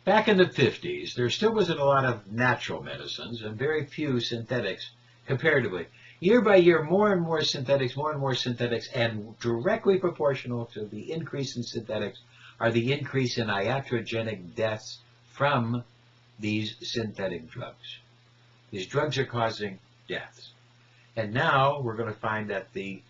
Back in the 50s, there still wasn't a lot of natural medicines and very few synthetics comparatively. Year by year, more and more synthetics, and directly proportional to the increase in synthetics are the increase in iatrogenic deaths from these synthetic drugs. These drugs are causing deaths. And now we're going to find that the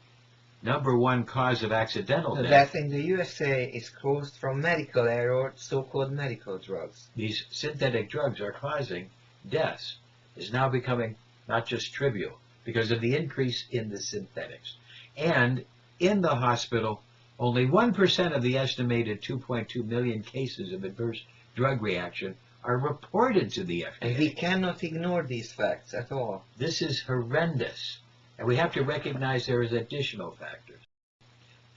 number one cause of accidental death in the USA is caused from medical error, so-called medical drugs. These synthetic drugs are causing deaths is now becoming not just trivial because of the increase in the synthetics. And in the hospital, only 1% of the estimated 2.2 million cases of adverse drug reaction are reported to the FDA. And we cannot ignore these facts at all. This is horrendous. And we have to recognize there is additional factors.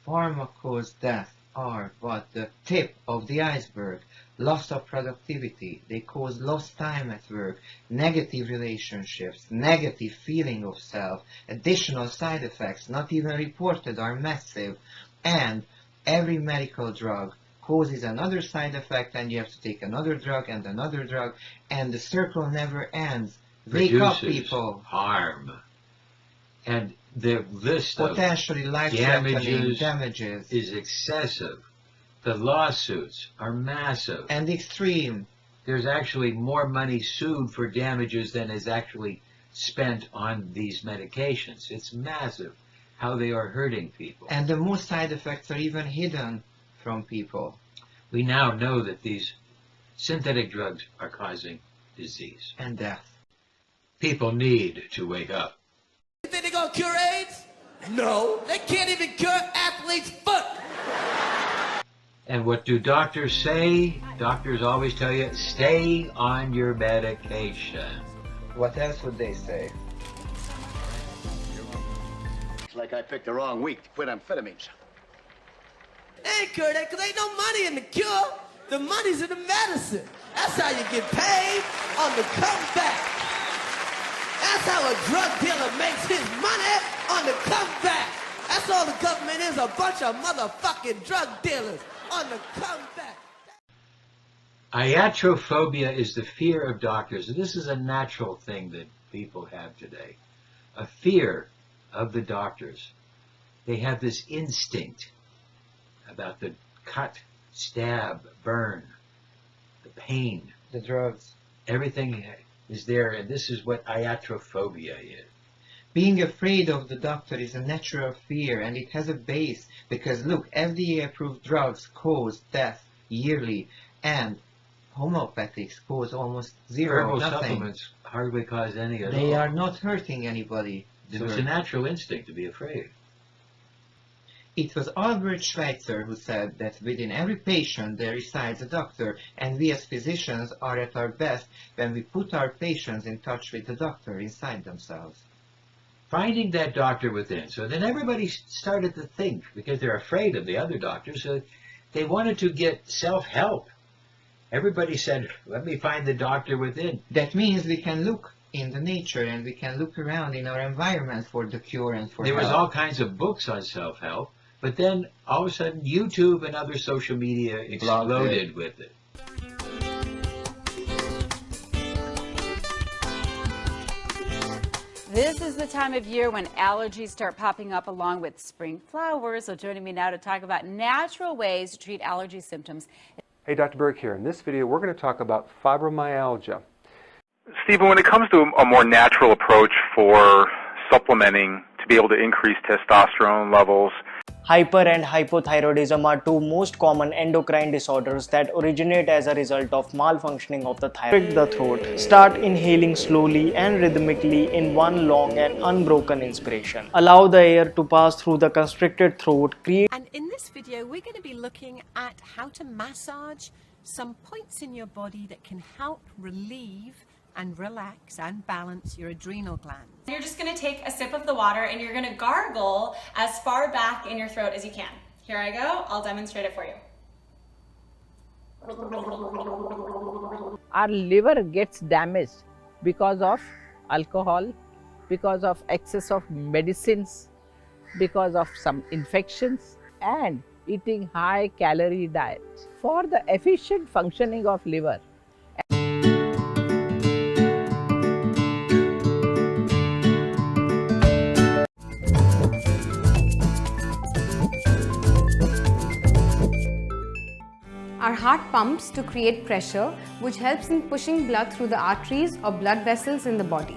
Pharma-caused deaths are but the tip of the iceberg. Loss of productivity, they cause lost time at work, negative relationships, negative feeling of self, additional side effects not even reported are massive, and every medical drug causes another side effect, and you have to take another drug, and the circle never ends. Wake up, people. Harm. And the list of potentially life-threatening damages is excessive. The lawsuits are massive. And extreme. There's actually more money sued for damages than is actually spent on these medications. It's massive how they are hurting people. And the most side effects are even hidden from people. We now know that these synthetic drugs are causing disease. And death. People need to wake up. You think they're going to cure AIDS? No. They can't even cure athlete's foot. And what do doctors say? Doctors always tell you, stay on your medication. What else would they say? It's like I picked the wrong week to quit amphetamines. They ain't cure that because ain't no money in the cure. The money's in the medicine. That's how you get paid on the comeback. That's how a drug dealer makes his money on the comeback. That's all the government is, a bunch of motherfucking drug dealers on the comeback. Iatrophobia is the fear of doctors. And this is a natural thing that people have today. A fear of the doctors. They have this instinct about the cut, stab, burn, the pain. The drugs. Everything is there, and this is what iatrophobia is. Being afraid of the doctor is a natural fear, and it has a base, because look, FDA-approved drugs cause death yearly, and homeopathics cause almost zero, Herbal nothing. supplements hardly cause any at all. They are not hurting anybody. So it's a natural instinct to be afraid. It was Albert Schweitzer who said that within every patient there resides a doctor, and we as physicians are at our best when we put our patients in touch with the doctor inside themselves. Finding that doctor within. So then everybody started to think, because they're afraid of the other doctors, so they wanted to get self-help. Everybody said, let me find the doctor within. That means we can look in the nature and we can look around in our environment for the cure and for There help. was all kinds of books on self-help, but then all of a sudden YouTube and other social media exploded with it. This is the time of year when allergies start popping up along with spring flowers. So joining me now to talk about natural ways to treat allergy symptoms. Hey, Dr. Berg here. In this video, we're going to talk about fibromyalgia. Stephen, when it comes to a more natural approach for supplementing to be able to increase testosterone levels, hyper and hypothyroidism are two most common endocrine disorders that originate as a result of malfunctioning of the thyroid. Prick the throat. Start inhaling slowly and rhythmically in one long and unbroken inspiration. Allow the air to pass through the constricted throat. And in this video, we're going to be looking at how to massage some points in your body that can help relieve and relax and balance your adrenal glands. You're just going to take a sip of the water and you're going to gargle as far back in your throat as you can. Here I go. I'll demonstrate it for you. Our liver gets damaged because of alcohol, because of excess of medicines, because of some infections, and eating high calorie diet for the efficient functioning of liver. Our heart pumps to create pressure, which helps in pushing blood through the arteries or blood vessels in the body.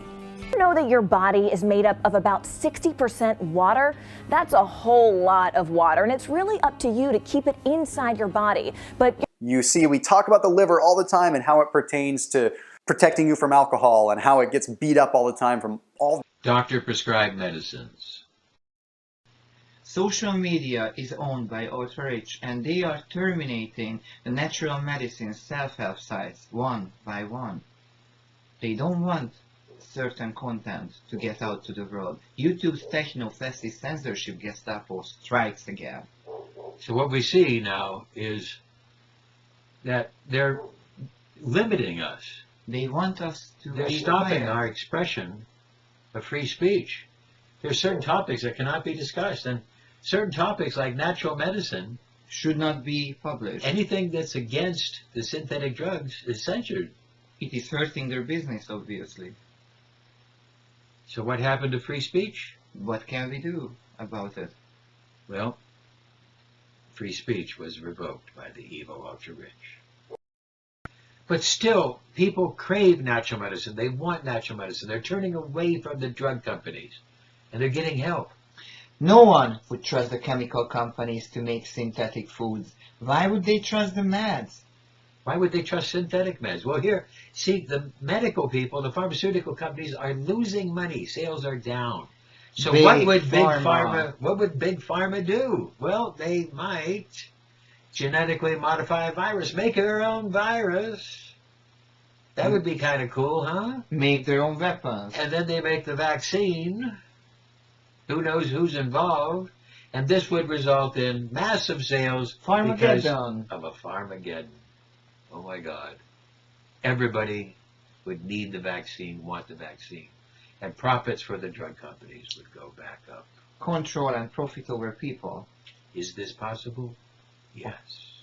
You know that your body is made up of about 60% water? That's a whole lot of water, and it's really up to you to keep it inside your body. But you see, we talk about the liver all the time and how it pertains to protecting you from alcohol and how it gets beat up all the time from all doctor-prescribed medicines. Social media is owned by ultra-rich, and they are terminating the natural medicine self-help sites one by one. They don't want certain content to get out to the world. YouTube's techno-fascist censorship Gestapo strikes again. So what we see now is that they're limiting us. They want us to They're be stopping quiet. our expression of free speech. There are certain topics that cannot be discussed, and certain topics like natural medicine should not be published. Anything that's against the synthetic drugs is censored. It is hurting their business, obviously. So what happened to free speech? What can we do about it? Well, free speech was revoked by the evil ultra-rich. But still, people crave natural medicine. They want natural medicine. They're turning away from the drug companies, and they're getting help. No one would trust the chemical companies to make synthetic foods. Why would they trust the meds? Why would they trust synthetic meds? Well, here, see, the medical people, the pharmaceutical companies are losing money. Sales are down. So what would Big Pharma do? Well, they might genetically modify a virus, make their own virus. That would be kind of cool, huh? Make their own weapons. And then they make the vaccine. Who knows who's involved? And this would result in massive sales because of a Pharmageddon. Oh my God. Everybody would need the vaccine, want the vaccine. And profits for the drug companies would go back up. Control and profit over people. Is this possible? Yes.